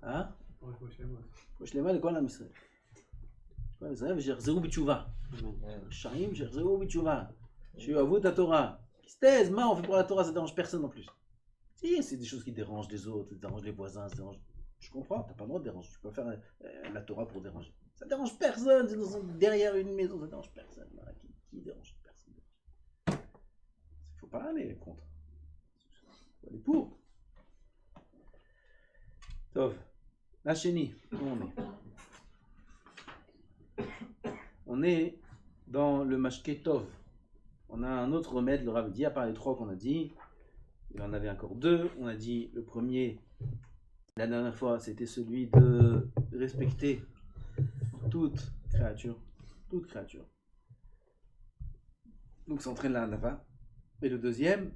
אה? פושלמה לכל עם ישראל. כל עם ישראל ושיחזרו בתשובה. רשעים שיחזרו בתשובה. שיאהבו את התורה. Qu'est-ce que on fait pour la Torah, ça dérange personne non plus. Si, c'est des choses qui dérangent les autres, ça dérange les voisins, ça dérange... Je comprends, t'as pas le droit de déranger, tu peux pas faire la Torah pour déranger. Ça dérange personne, c'est derrière une maison, ça dérange personne. Voilà, qui dérange personne. Il faut pas aller contre. Il faut aller pour. Tov. La chénie, où on est? On est dans le Mashke Tov. On a un autre remède, le Rav dit, à part les trois qu'on a dit, il en avait encore deux. On a dit le premier, la dernière fois, c'était celui de respecter toute créature. Toute créature. Donc ça entraîne la hanava. Et le deuxième,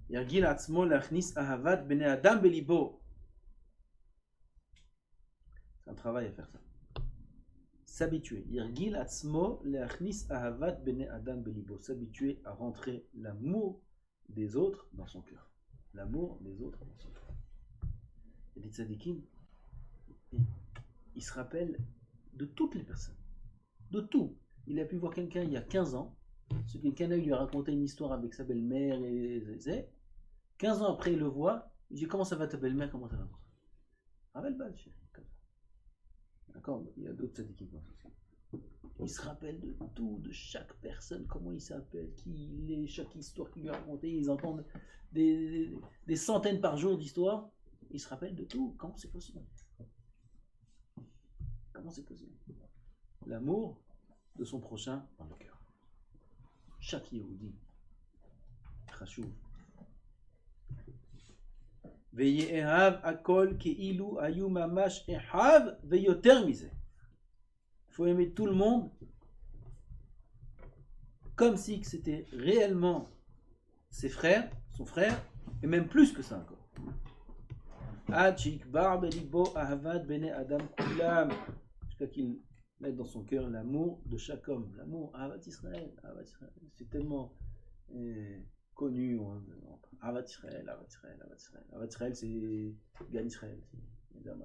Yargil atzmo lachnis ahavat bene adam belibo. C'est un travail à faire ça. S'habituer. Yargil atzmo lachnis ahavat bene adam belibo. S'habituer à rentrer l'amour des autres dans son cœur. L'amour des autres dans son cœur. Il y a des tzadikim, il se rappelle de toutes les personnes. De tout. Il a pu voir quelqu'un il y a 15 ans. Ce quelqu'un-là lui a raconté une histoire avec sa belle-mère et 15 ans après il le voit. Il dit comment ça va ta belle-mère, comment ça va? Rappelle pas, chérie. D'accord, il y a d'autres tzadikim comme ça. Il se rappelle de tout, de chaque personne, comment il s'appelle, qui il est, chaque histoire qu'il lui a racontée. Ils entendent des centaines par jour d'histoires. Il se rappelle de tout. Comment c'est possible? Comment c'est possible? L'amour de son prochain dans le cœur. Chaque Yehudi. Chashuv. Veyehav akol keilu ayu mamash ehav veyoter mise. Il faut aimer tout le monde comme si c'était réellement ses frères, son frère, et même plus que ça encore. Jusqu'à qu'il mette dans son cœur l'amour de chaque homme. L'amour, Ahavat Israël. C'est tellement connu. Ahavat Israël, Ahavat Israël, Ahavat Israël. Ahavat Israël, c'est Gan Israël.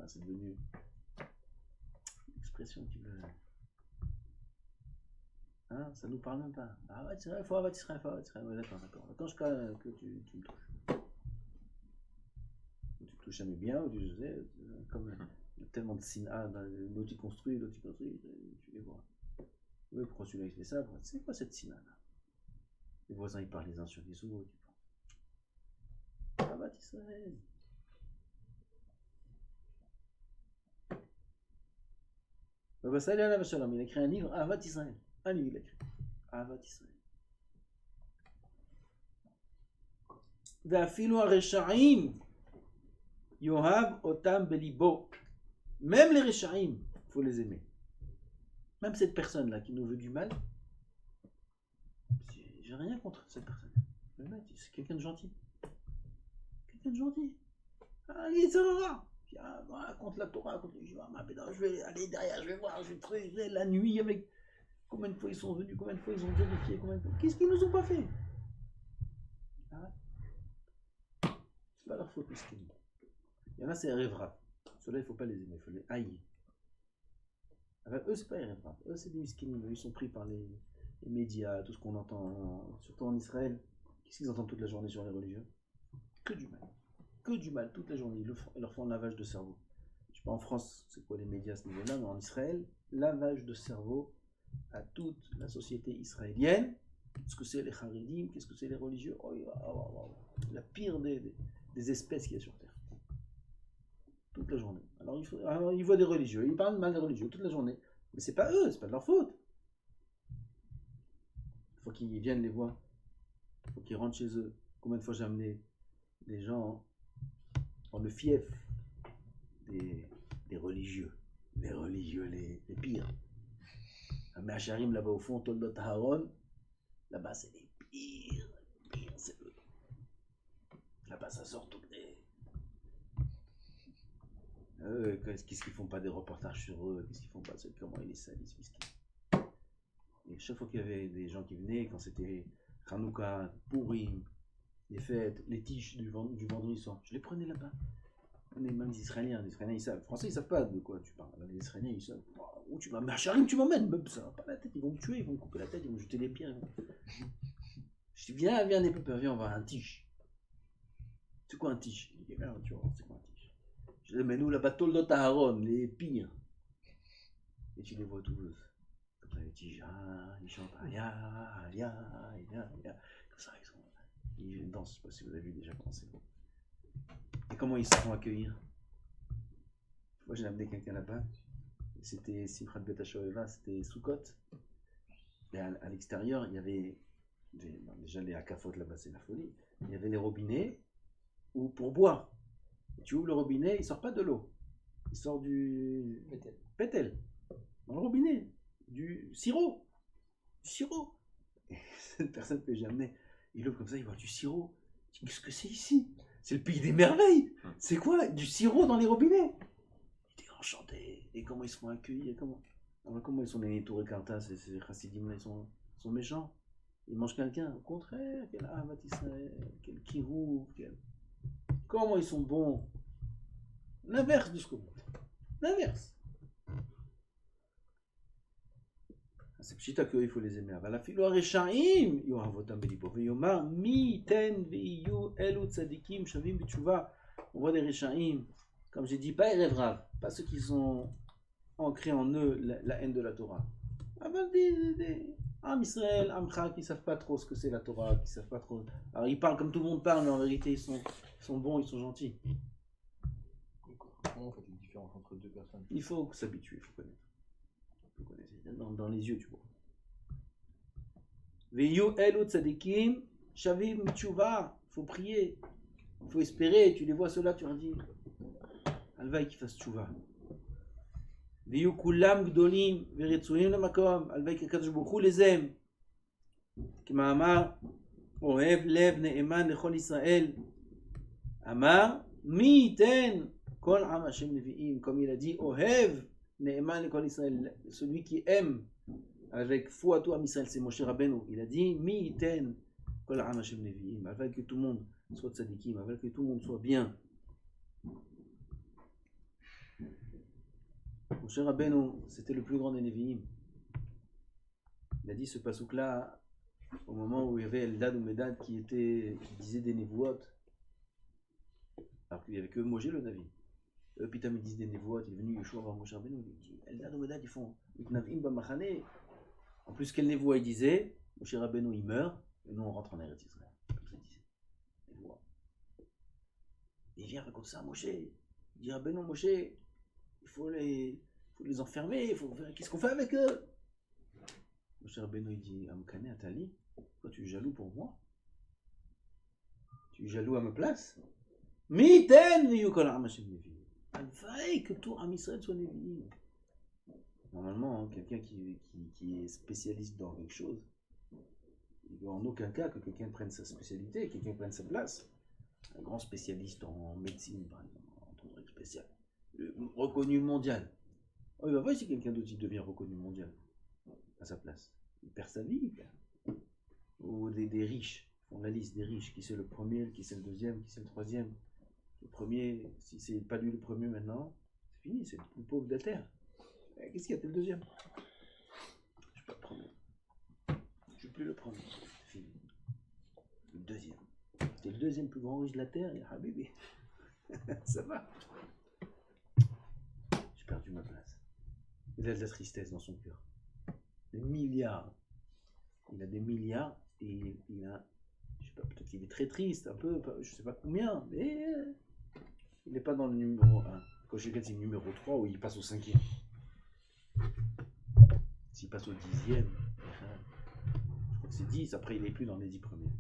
C'est devenu une expression qui veut. Hein, ça nous parle même pas. Ahavat Israël, il faut Ahavat Israël, il faut Ahavat Israël. Ouais, d'accord. Attends jusqu'à que tu me touches. Tu touches jamais bien, ou tu sais, comme il y a tellement de sina, l'autre il construit, tu les vois. Oui, pourquoi celui-là il fait ça? C'est quoi cette sina là? Les voisins ils parlent les uns sur les autres. Ahavat Israël. Baba Salih Alav Shalom, il a écrit un livre, Ahavat Israël. Un livre il a écrit. Ahavat Israël. Ve'afilu haresha'im. Yohav otam belibo. Même les Réchaïm, il faut les aimer. Même cette personne-là qui nous veut du mal, j'ai rien contre cette personne. C'est quelqu'un de gentil. Quelqu'un de gentil. Ah, il est ça. Contre la Torah, contre les juifs. Je vais aller derrière, je vais voir, je vais trouver la nuit avec. Combien de fois ils sont venus, combien de fois ils ont vérifié, qu'est-ce qu'ils nous ont pas fait? Ah, c'est pas leur faute, mesquine. Il y en a, c'est Revra. Ceux-là, il ne faut pas les aimer, il faut les haïr. Enfin, eux, c'est pas Revra. Eux, c'est des miskinim. Ils sont pris par les médias, tout ce qu'on entend, surtout en Israël. Qu'est-ce qu'ils entendent toute la journée sur les religieux? Que du mal. Que du mal, toute la journée. Ils leur font un lavage de cerveau. Je sais pas en France, c'est quoi les médias à ce niveau-là, mais en Israël, lavage de cerveau à toute la société israélienne. Qu'est-ce que c'est les Haridim? Qu'est-ce que c'est les religieux? La pire des espèces qu'il y a sur Terre. Toute la journée. Alors ils voient des religieux, ils parlent mal des religieux toute la journée. Mais c'est pas eux, c'est pas de leur faute. Il faut qu'ils viennent les voir. Il faut qu'ils rentrent chez eux. Combien de fois j'ai amené des gens dans le fief des religieux. Les religieux, les pires. Mais à Sharim, là-bas au fond, Toldot Haron, là-bas c'est les pires, c'est eux. Là-bas ça sort toutes les... Qu'est-ce qu'ils font pas des reportages sur eux? Qu'est-ce qu'ils font pas? Comment ils les salissent? Et chaque fois qu'il y avait des gens qui venaient, quand c'était Hanouka, Purim, les fêtes, les tiges du vendredi soir, je les prenais là-bas. Même les Israéliens ils savent. Les Français, ils savent pas de quoi tu parles. Les Israéliens, ils savent. Où tu vas, mais Hacharim, tu m'emmènes. Même ça va pas la tête. Ils vont me tuer, ils vont me couper la tête, ils vont me jeter des pierres. Je dis, viens, les peuples, viens, on va à un tige. C'est quoi un tige? Il dit, viens, tu vois, c'est quoi un tige? Je dis, mais nous, la bataille de Taharon, les pires. Et tu les vois tous. Comme ça, les tiges, ils chantent, aïe. Comme ça, ils dansent. Je sais pas si vous avez vu déjà comment c'est. Et comment ils se font accueillir? Moi, j'ai amené quelqu'un là-bas. C'était Simchat Bet HaShoeva, c'était Sukkot. Et à l'extérieur, il y avait déjà les akafot là-bas, c'est la folie. Il y avait les robinets ou pour boire. Et tu ouvres le robinet, il sort pas de l'eau. Il sort du pétel. Dans le robinet, du sirop. Et cette personne que j'ai amenée, il ouvre comme ça, il voit du sirop. Il dit, qu'est-ce que c'est ici? C'est le pays des merveilles. C'est quoi? Du sirop dans les robinets? Il était enchanté. Et comment ils se font accueillir? Comment ils sont les Touré Karta, ces chassidim là, ils sont méchants. Ils mangent quelqu'un. Au contraire, quel Ahavat Israël, quel Kirou, comment ils sont bons. L'inverse de ce qu'on montre. L'inverse. C'est pchita qu'il faut les aimer. אבל אפילו הרשעים יאהבו אותם בליבו ויאמר מי ייתן ויהיו אלו צדיקים שווים בתשובה. On voit des réchaïm, comme j'ai dit, pas Erev Rav, pas ceux qui sont ancrés en eux la haine de la Torah. Aval des Am Israël, Amcha, qui ne savent pas trop ce que c'est la Torah, qui ne savent pas trop. Alors ils parlent comme tout le monde parle, mais en vérité ils sont bons, ils sont gentils. Comment on fait une différence entre deux personnes? Il faut s'habituer, il faut connaître. Dans les yeux, tu vois. Veyu elu tzadikim shavim tshuva. Il faut prier, il faut espérer. Tu les vois ceux-là, tu leur dis, alvaï qui fasse tshuva. Veyu kulam gdolim veretzunim lemakom. Alvaï qu'Akadosh Baruch Hu les aime. K'ma'amar ohev lev ne'eman lechol Israël. Amar mi iten kol am Hashem nevi'im. Comme il a dit, ohev Ne'eman lekol Israël, celui qui aime avec foi tout Am Israël, c'est Moshe Rabbeinu. Il a dit mi iten kol am Hashem nevi'im, afin que tout le monde soit tzadikim, afin que tout le monde soit bien. Moshe Rabbeinu, c'était le plus grand des nevi'im. Il a dit ce pasouk-là au moment où il y avait Eldad ou Medad qui disaient des névouot, alors qu'il n'y avait que Moshe le Navi. Pitam ils disent des névoites, il est venu Yeshua voir Moshe Rabbeinu, il dit Eldad ou Medad ils font Navim Bamachane. En plus, quel névoie il disait? Moshe Rabbeinu il meurt, et nous on rentre en Eretz Israël. Comme ça il disait. Névoie. Et il vient raconter ça à Moshe. Il dit Rabbeinu, Moshe, il faut les enfermer, qu'est-ce qu'on fait avec eux? Moshe Rabbeinu il dit Amkane Atali, toi tu es jaloux pour moi? Tu es jaloux à ma place? Miten v'yukol am Hashem nevi'im. Alvaï que tout Am Israël soit nevi'im. Normalement, quelqu'un qui est spécialiste dans quelque chose, il ne veut en aucun cas que quelqu'un prenne sa spécialité, quelqu'un prenne sa place. Un grand spécialiste en médecine, par exemple, en truc spécial, reconnu mondial. Oh, il va voir si quelqu'un d'autre devient reconnu mondial à sa place. Il perd sa vie. Ou des riches, on la liste des riches, qui c'est le premier, qui c'est le deuxième, qui c'est le troisième. Le premier, si c'est pas lui le premier maintenant, c'est fini, c'est le plus pauvre de la terre. Qu'est-ce qu'il y a? T'es le deuxième. Je suis pas le premier. Je suis plus le premier. C'est fini. Le deuxième. T'es le deuxième plus grand riche de la terre, et Habibi. Ça va. J'ai perdu ma place. Il a de la tristesse dans son cœur. Des milliards. Il a des milliards et il a, je sais pas, peut-être qu'il est très triste, un peu, je sais pas combien, mais il n'est pas dans le numéro 1. Quand je regarde, c'est le numéro 3 où il passe au 5e. S'il passe au 10e, je crois que c'est 10, après il n'est plus dans les 10 premiers.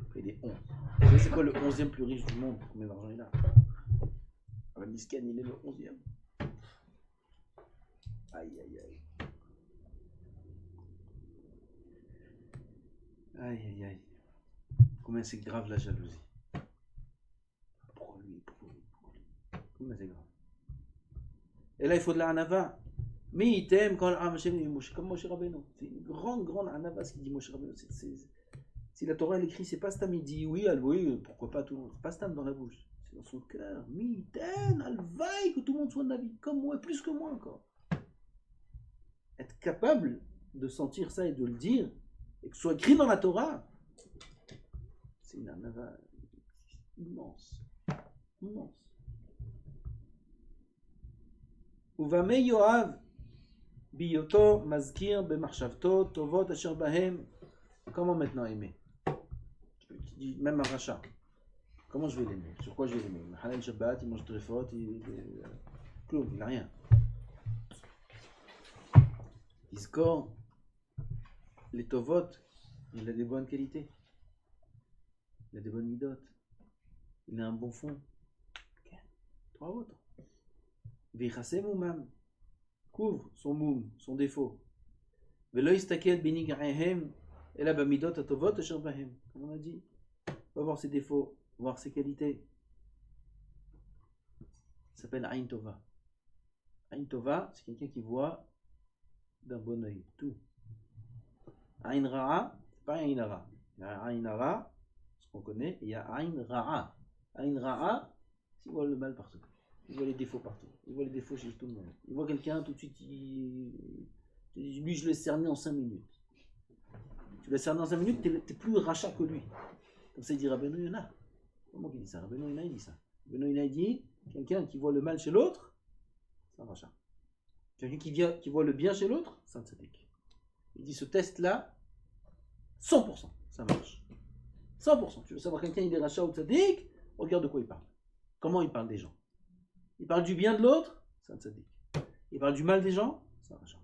Après il est 11. Vous savez c'est quoi le 11e plus riche du monde? Combien d'argent il a? Alors, Misken, il est le 11e. Aïe aïe aïe. Aïe aïe aïe. Combien c'est grave la jalousie. Pour lui. Combien c'est grave. Et là il faut de la hanava. Mais il t'aime quand comme Moshe Rabbeinu. C'est une grande hanava ce qu'il dit Moshe Rabbeinu. Si la Torah elle écrit, c'est pas stam, il dit oui, pourquoi pas tout le monde. C'est pas stam dans la bouche. c'est dans son cœur. Miten, alvaï, que tout le monde soit Navi, comme moi, plus que moi encore. Être capable de sentir ça et de le dire, et que ce soit écrit dans la Torah, c'est une anava immense. Immense. Uvame Yoav, biyoto, mazkir, bemarchavto, tovot, asher bahem. Comment maintenant aimer? Tu dis, même un rachat. Comment je vais l'aimer? Sur quoi je vais l'aimer? Halal Shabbat, il mange trefot, il n'a rien. Il score les tovot, il a des bonnes qualités. Il a des bonnes midotes. Il a un bon fond. Okay. 3 autres. Vichase moumam. Couvre son moum, son défaut. Velo istakel benigahem ela bamidot atovot asher bahem. Comme on a dit. Va voir ses défauts, voir ses qualités. Ça s'appelle Ain Tova. Ain Tova, c'est quelqu'un qui voit d'un bon oeil tout. Ain Ra'a, c'est pas Ain Hara. Il y a Ain Hara, ce qu'on connaît, et il y a Ain Ra'a. Ain Ra'a, il voit le mal partout. Il voit les défauts partout. Il voit les défauts chez tout le monde. Il voit quelqu'un, tout de suite, lui, je l'ai cerné en 5 minutes. Tu l'as cerné en 5 minutes, t'es plus rachat que lui. Comme ça, il dit Rabbeinu Yonah. Comment il dit ça? Rabbeinu Yonah, il dit ça. Rabbeinu Yonah, il dit quelqu'un qui voit le mal chez l'autre, c'est un rachat. Quelqu'un qui voit le bien chez l'autre, c'est un tzaddik. Il dit ce test-là, 100%, ça marche. 100%. Tu veux savoir quelqu'un, il est rachat ou tzaddik, regarde de quoi il parle. Comment il parle des gens. Il parle du bien de l'autre, c'est un tzaddik. Il parle du mal des gens, c'est un rachat.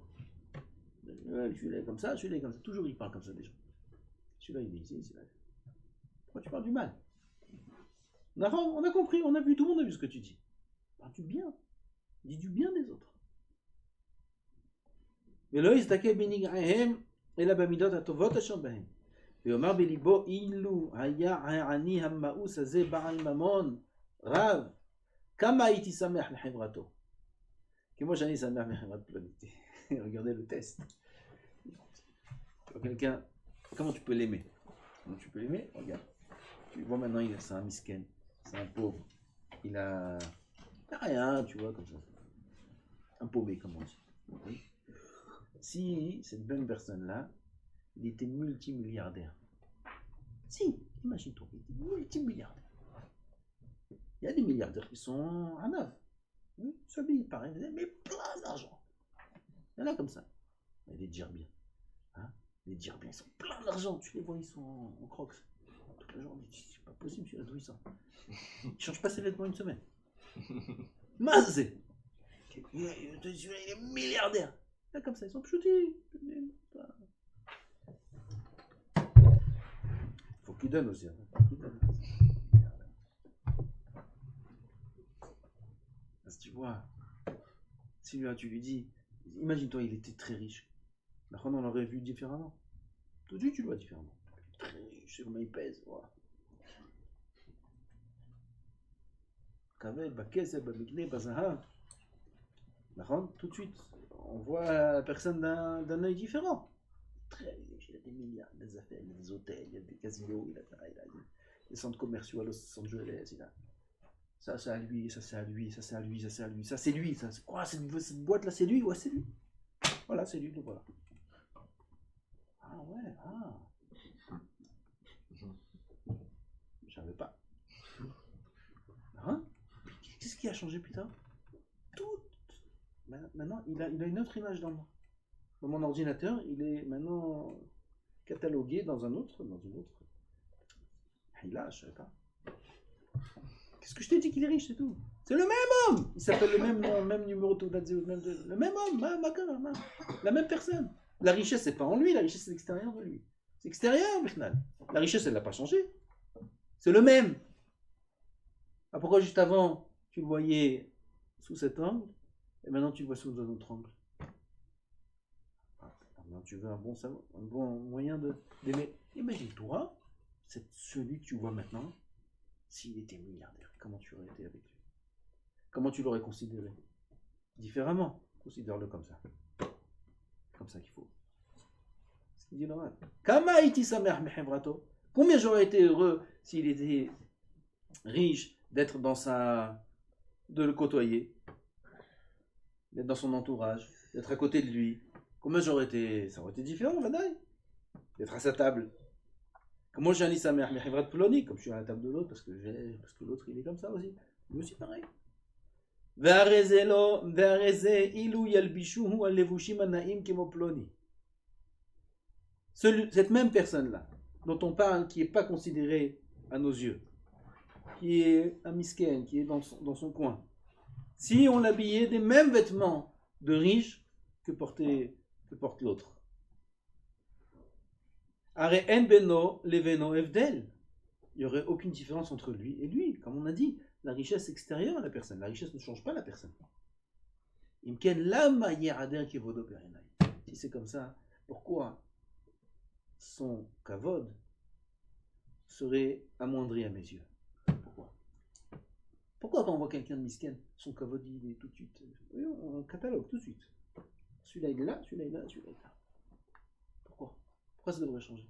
Celui-là est comme ça, celui-là est comme ça. Toujours il parle comme ça des gens. Celui-là il est ici, celui-là. Pourquoi tu parles du mal? On a compris, on a vu, tout le monde a vu ce que tu dis. Parle du bien. Dis du bien des autres. ולא יסתכל בנגעיהם אלא במידות הטובות אשר בהם. ויאמר בליבו אילו היה העני המאוס הזה בעל ממון רב, כמה הייתי שמח לחברתו. כמו שאני שמח מחברת פלוניטי. Regardez le test. Quelqu'un, comment tu peux l'aimer? Comment tu peux l'aimer? Regarde. Tu vois maintenant, c'est un misken, c'est un pauvre. Il a rien, tu vois, comme ça. Un paumé, comme on dit. Oui. Si cette même personne-là, il était multimilliardaire. Si, imagine-toi, il était multimilliardaire. Il y a des milliardaires qui sont à neuf. Oui, celui, il paraît, mais plein d'argent. Il y en a comme ça. Il y a des djirbiens. Hein? Les djirbiens, ils sont plein d'argent. Tu les vois, ils sont en crocs. Toute la journée, c'est pas possible, celui-là, d'où il sort. Il ne change pas ses vêtements une semaine. Mazé! Il est milliardaire. Là, comme ça, ils sont pchoutis. Faut qu'il donne aussi. Parce que tu vois, si là, tu lui dis, imagine-toi, il était très riche. Là, on l'aurait vu différemment. Tout de suite, tu le vois différemment. Très riche, je sais comment il pèse. Voilà. Tout de suite, on voit la personne d'un œil différent. Très riche, il a des milliards, des affaires, il y a des hôtels, il y a des casinos, il a des centres commerciaux à Los Angeles, il a ça c'est à lui, ça c'est à lui, ça c'est à lui, ça c'est à lui, ça c'est lui, ça c'est quoi cette boîte là, c'est lui, ouais c'est lui. Voilà, c'est lui, donc voilà. Ah ouais, ah. Je savais pas. Hein? Qu'est-ce qui a changé putain? Tout. Maintenant, il a une autre image dans mon ordinateur, il est maintenant catalogué dans une autre. Il a, je savais pas. Qu'est-ce que je t'ai dit qu'il est riche, c'est tout. C'est le même homme. Il s'appelle le même nom, même numéro de le même homme, la même personne. La richesse, c'est pas en lui, la richesse, c'est l'extérieur de lui. C'est extérieur, au final. La richesse, elle n'a pas changé. C'est le même. Ah, pourquoi juste avant, tu le voyais sous cet angle, et maintenant tu le vois sous un autre angle? Maintenant, tu veux un bon moyen d'aimer. Imagine-toi, c'est celui que tu vois maintenant, s'il était milliardaire, comment tu aurais été avec lui? Comment tu l'aurais considéré? Différemment. Considère-le comme ça. Comme ça qu'il faut. Ce qu'il dit normal. Combien j'aurais été heureux s'il était riche d'être de le côtoyer, d'être dans son entourage, d'être à côté de lui. Comment ça aurait été différent, Vadaï, d'être à sa table. Comment j'ai un lit sa mère, mais de Polony, comme je suis à la table de l'autre, parce que l'autre il est comme ça aussi. Lui aussi pareil. Cette même personne-là, dont on parle, qui n'est pas considérée à nos yeux, qui est un misken, qui est dans son coin, si on l'habillait des mêmes vêtements de riche que porte l'autre. Are en beno leveno evdel. Il n'y aurait aucune différence entre lui et lui. Comme on a dit, la richesse extérieure à la personne. La richesse ne change pas la personne. Si c'est comme ça, pourquoi son kavod serait amoindri à mes yeux? Pourquoi quand on voit quelqu'un de misken, son kavod il est tout de suite, on catalogue tout de suite. Celui-là il est là, celui-là il est là, celui-là il est là. Pourquoi ça devrait changer?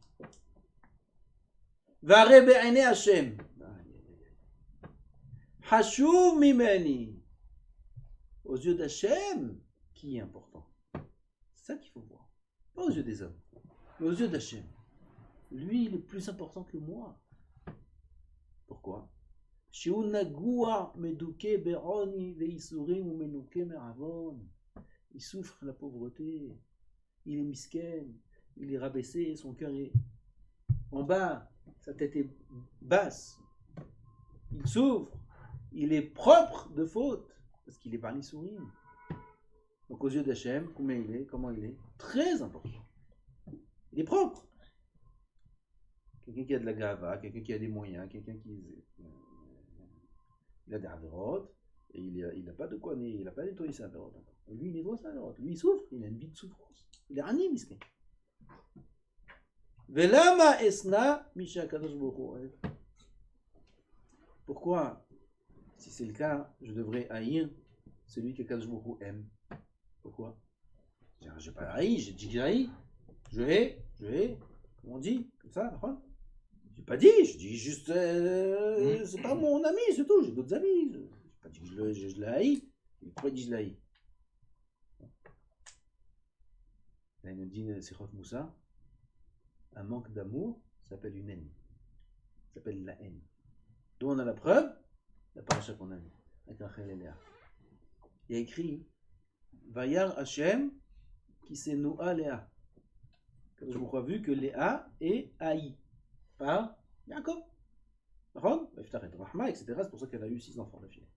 Vare be'ene Hashem. Hashuv mimeni. Aux yeux d'Hachem, qui est important? C'est ça qu'il faut voir. Pas aux yeux des hommes, mais aux yeux d'Hachem. Lui, il est plus important que moi. Pourquoi? Il souffre la pauvreté. Il est misken. Il est rabaissé. Son cœur est en bas. Sa tête est basse. Il souffre. Il est propre de faute. Parce qu'il est Bani Sourim. Donc aux yeux d'Hachem, comment il est? Très important. Il est propre. Quelqu'un qui a de la gava, quelqu'un qui a des moyens, quelqu'un qui il a des avérotes, et il n'a pas de quoi, il n'a pas nettoyé ses avérotes. Lui, il nettoie ses avérotes. Lui, il souffre, il a une vie de souffrance. Il est rani, miskin. Velama esna misha kadosh baruch hu. Pourquoi, si c'est le cas, je devrais haïr celui que Kadosh Baruch Hu aime? Pourquoi? Je n'ai pas haï, j'ai dit que j'haïs. Je hais, comme on dit, comme ça, d'accord? J'ai pas dit, je dis juste, c'est pas mon ami, c'est tout, j'ai d'autres amis. Je n'ai pas dit que je l'ai haï. Pourquoi il dit que je l'ai haï? Là, il nous dit, c'est Chok Moussa, un manque d'amour s'appelle une haine. Ça s'appelle la haine. D'où on a la preuve? La paracha qu'on a vue, avec Rachel et Léa. Il y a écrit, Vayar Hashem qui s'est noua Léa. Je vous crois vu que Léa est haï par Yaakov. Etc. C'est pour ça qu'elle a eu 6 enfants d'affilée.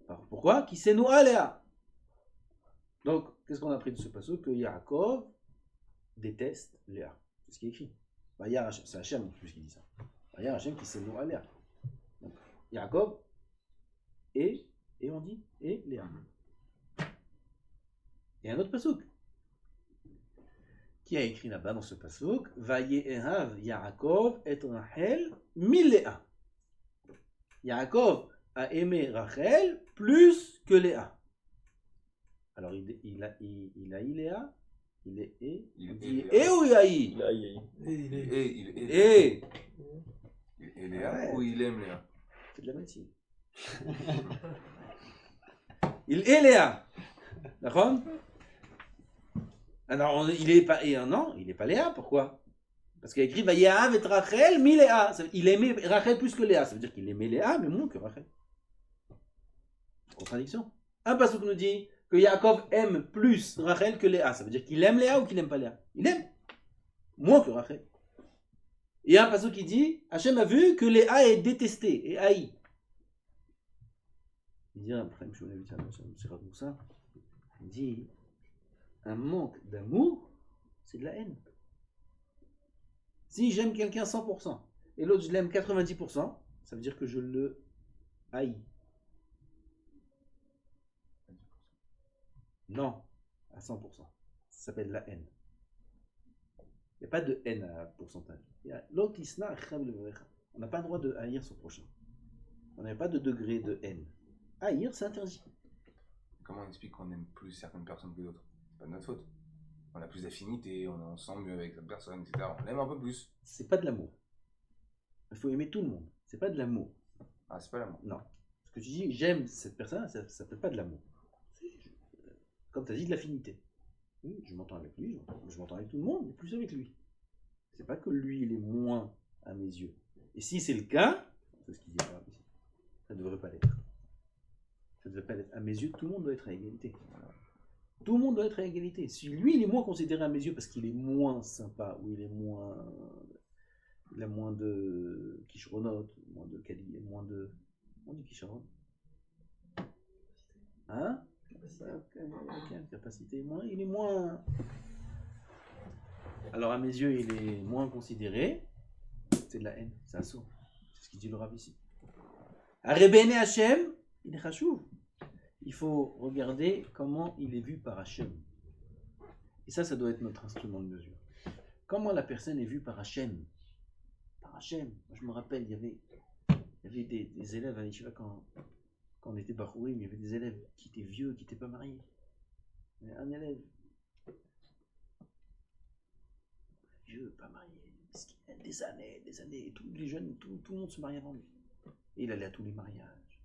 Alors pourquoi? Qui s'est noua Léa. Donc, qu'est-ce qu'on a appris de ce passage? Que Yaakov déteste Léa. C'est ce qui est écrit. Vayar Hashem, c'est Hashem en plus qui dit ça. Vayar Hashem qui s'est noua Léa. Donc, Yaakov et on dit et Léa. Et un autre pasouk qui a écrit là-bas dans ce pasouk, Vaye'ehav Yaakov et Rachel mi-Léa. Yaakov a aimé Rachel plus que Léa. Alors il a Léa, il est il dit et ou il a Il est Léa ou il aime Léa? C'est de la médecine. Il est Léa. D'accord? Alors, il n'est pas Léa, pourquoi? Parce qu'il a écrit Vaye'ahav et Rachel mi Léa. Il aimait Rachel plus que Léa. Ça veut dire qu'il aimait Léa, mais moins que Rachel. Contradiction. Un passage nous dit que Yaakov aime plus Rachel que Léa. Ça veut dire qu'il aime Léa ou qu'il n'aime pas Léa? Il aime. Moins que Rachel. Il y a un passage qui dit Hachem a vu que Léa est détestée et haïe. Il dit après, il dit un manque d'amour, c'est de la haine. Si j'aime quelqu'un 100% et l'autre je l'aime 90%, ça veut dire que je le haïs. Non, à 100%. Ça s'appelle la haine. Il n'y a pas de haine à pourcentage. L'autre isna, on n'a pas le droit de haïr son prochain. On n'a pas de degré de haine. Haïr, c'est interdit. Comment on explique qu'on aime plus certaines personnes que d'autres? C'est pas de notre faute. On a plus d'affinité, on se sent mieux avec cette personne, etc. On l'aime un peu plus. C'est pas de l'amour. Il faut aimer tout le monde. C'est pas de l'amour. Ah, c'est pas l'amour. Non. Ce que tu dis, j'aime cette personne, ça ne s'appelle pas de l'amour. Comme tu as dit, de l'affinité. Oui, je m'entends avec lui, je m'entends avec tout le monde, mais plus avec lui. C'est pas que lui, il est moins à mes yeux. Et si c'est le cas, c'est ce qu'il dit là, ça ne devrait pas l'être. Ça ne devrait pas l'être. À mes yeux, tout le monde doit être à égalité. Tout le monde doit être à égalité. Si lui, il est moins considéré à mes yeux parce qu'il est moins sympa, ou il est moins. Il a moins de Kishronot, moins de Kali, moins de Kishron. Hein? Capacité. Il est moins. Alors à mes yeux, il est moins considéré. C'est de la haine, c'est un saut. C'est ce qu'il dit le Rav ici. Arebene Hashem, il est chachouv. Il faut regarder comment il est vu par Hashem. Et ça doit être notre instrument de mesure. Comment la personne est vue par Hashem. Par Hashem. Moi, je me rappelle, il y avait des élèves à l'Yeshiva quand on était Barouim, il y avait des élèves qui étaient vieux, qui n'étaient pas mariés. Il y avait un élève vieux, pas marié, des années, et tous les jeunes, tout le monde se mariait avant lui. Et il allait à tous les mariages.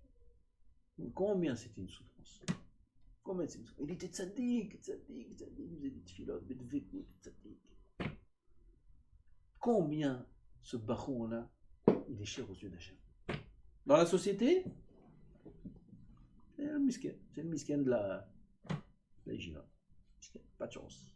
Combien c'était une souffrance? Combien c'était une souffrance? Il était tzaddik, il faisait des tfilotes, des végout, tzaddik. Combien ce baron-là, il est cher aux yeux d'Hachem. Dans la société, c'est le misken de la yeshiva. Pas de chance.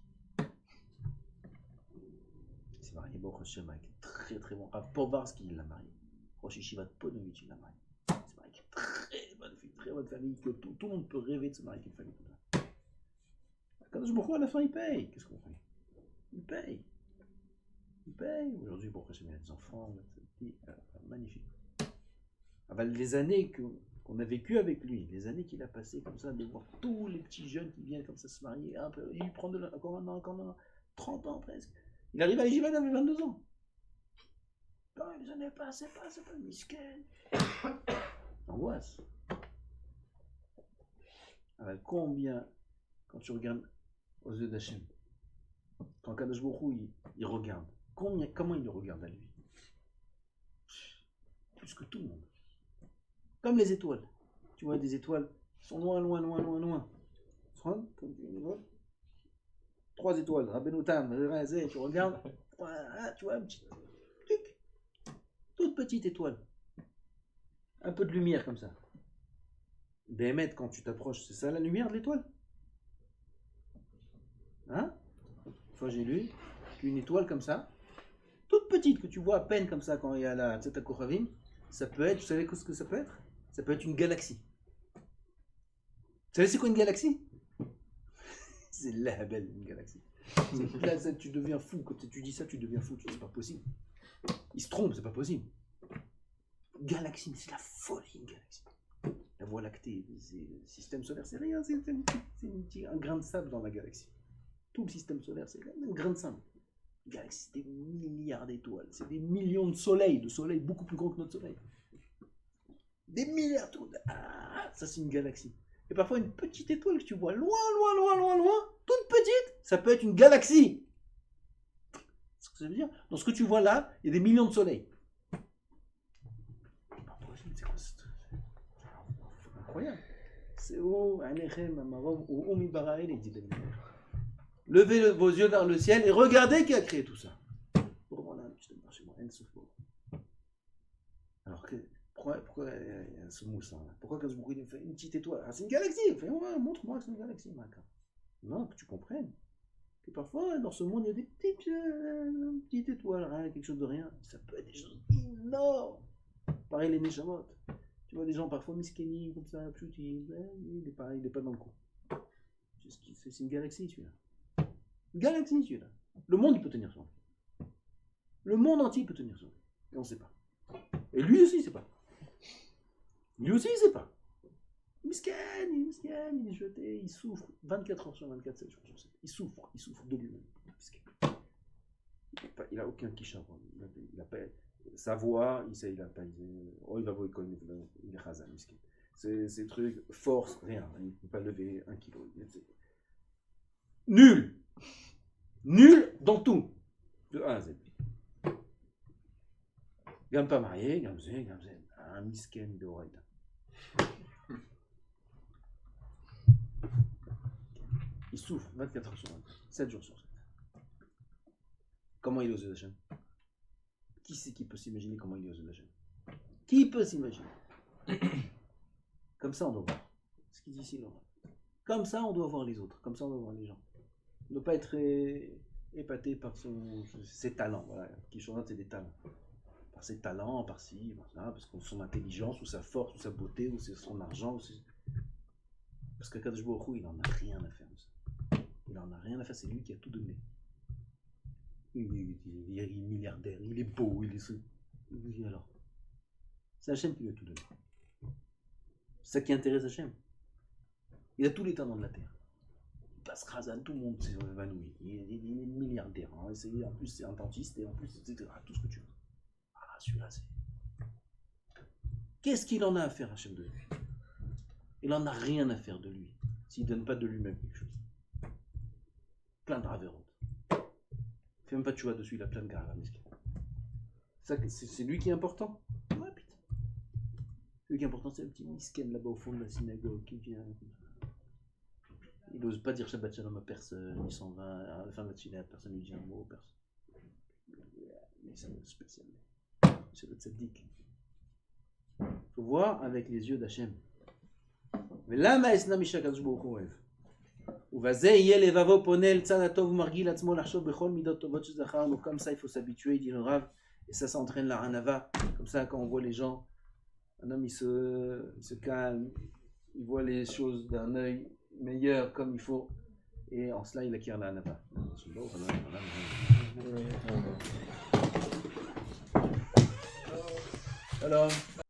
Il s'est marié Baruch Hashem avec très très bon Rav Povarski, il l'a marié. Rosh Yeshiva de Ponovitch, il l'a marié. Il s'est marié avec une très bonne fille, très bonne famille, que tout le monde peut rêver de se marier avec une famille comme ça. Quand je me crois, à la fin, il paye. Qu'est-ce qu'on fait? Il paye. Aujourd'hui, Baruch Hashem, il a des enfants, magnifique. Les années qu'on a vécues avec lui, les années qu'il a passées comme ça, de voir tous les petits jeunes qui viennent comme ça se marier, il prend encore un an, 30 ans presque. Il arrive à l'Yeshiva, il avait 22 ans. Non, les années passent, c'est pas le misken. Angoisse. Alors, combien, quand tu regardes aux yeux d'Hachem, quand Kadosh Baruch Hu, il regarde, comment il le regarde à lui? Plus que tout le monde. Comme les étoiles. Tu vois des étoiles qui sont loin. 3 étoiles, Rabbeinu Tam, tu regardes, tu vois un petit truc, toute petite étoile. Un peu de lumière comme ça. Béhémet, quand tu t'approches, c'est ça la lumière de l'étoile? Hein? Une fois j'ai lu qu'une étoile comme ça, toute petite, que tu vois à peine comme ça quand il y a la Tzeta Kochavim, ça peut être, vous savez ce que ça peut être? Ça peut être une galaxie. Vous savez c'est quoi une galaxie? C'est la belle une galaxie. Là, tu deviens fou. Quand tu dis ça, tu deviens fou. C'est pas possible. Il se trompe, c'est pas possible. Galaxie, c'est la folie, une galaxie. La Voie lactée, le système solaire, c'est rien. C'est un grain de sable dans la galaxie. Tout le système solaire, c'est un grain de sable. Une galaxie, c'est des milliards d'étoiles. C'est des millions de soleils beaucoup plus grands que notre soleil. Des milliards de ça, c'est une galaxie. Et parfois, une petite étoile que tu vois loin, toute petite, ça peut être une galaxie. C'est ce que ça veut dire? Dans ce que tu vois là, il y a des millions de soleils. C'est pas possible, c'est quoi? C'est incroyable. C'est levez vos yeux vers le ciel et regardez qui a créé tout ça. Alors que pourquoi il y a ce moussant là? Pourquoi quand il fait une petite étoile? C'est une galaxie. Il fait, ouais, montre-moi que c'est une galaxie. Non, que tu comprennes. Que parfois, dans ce monde, il y a des petites étoiles, rien, quelque chose de rien. Ça peut être des choses énormes. Pareil, les Neshamot. Tu vois des gens parfois miskénis, comme ça, il est pareil, il n'est pas dans le coup. C'est une galaxie, celui-là. Une galaxie, celui-là. Le monde, il peut tenir son. Le monde entier peut tenir son. Et on ne sait pas. Et lui aussi, il ne sait pas. Lui aussi, il ne sait pas. Misken, il est jeté, il souffre 24 heures sur 24, 7 jours sur 7. Il souffre de lui-même. Il n'a aucun kisharon. Il n'a pas sa voix, il n'a pas. Oh, il va voir, il est chazan, misken. Ces trucs, force, rien. Il ne peut pas lever 1 kilo. Nul dans tout. De A à Z. Gamme pas marié, gamme zen. un misken de Horaïda. Il souffre 24 heures sur 24, 7 jours sur 7. Comment il est aux yeux d'Hachem? Qui c'est qui peut s'imaginer comment il est aux yeux d'Hachem? Qui peut s'imaginer? Comme ça, on doit voir. Ce qu'il dit ici, Laurent. Comme ça, on doit voir les autres. Comme ça, on doit voir les gens. On ne doit pas être épaté par ses talents. Voilà. Kishonot, c'est des talents. Par ses talents, par ci, par ça, parce que son intelligence, ou sa force, ou sa beauté, ou son argent. Parce que Kadosh Baruch Hu, il n'en a rien à faire de ça. Il n'en a rien à faire, c'est lui qui a tout donné. Il est milliardaire, il est beau, il est... Alors, c'est Hachem qui lui a tout donné. C'est ça qui intéresse Hachem. Il a tous les talents de la terre. Il passe Khazan, tout le monde s'est évanoui. Il est milliardaire. Hein. En plus, c'est un dentiste, et en plus, etc. Tout ce que tu veux. Ah, celui-là, c'est... Qu'est-ce qu'il en a à faire, Hachem, de lui? Il n'en a rien à faire de lui, s'il ne donne pas de lui-même quelque chose. Plein de ravérotes. Il ne fait même pas de choix dessus, il a plein de gars. C'est lui qui est important. Ouais, putain. Celui qui est important, c'est le petit misken là-bas au fond de la synagogue qui vient. Il n'ose pas dire Shabbat Shalom à personne, il s'en va, à la fin de la tchila, personne ne lui dit un mot, personne. Mais c'est un spécial. C'est le tzaddik. Il faut voir avec les yeux d'Hachem. Mais là, Maïsna Misha Kadosh Baruch Hu oev. ובזה יהיה לבבו פונה אל צד הטוב ומרגיל עצמו לחשוב בכל מידות טובות שזכרנו. Comme ça, il faut s'habituer, dit le Rav, et ça s'entraîne la Hanava. Comme ça, quand on voit les gens, un homme il se calme, il voit les choses d'un œil meilleur comme il faut, et en cela il acquiert la Hanava. Alors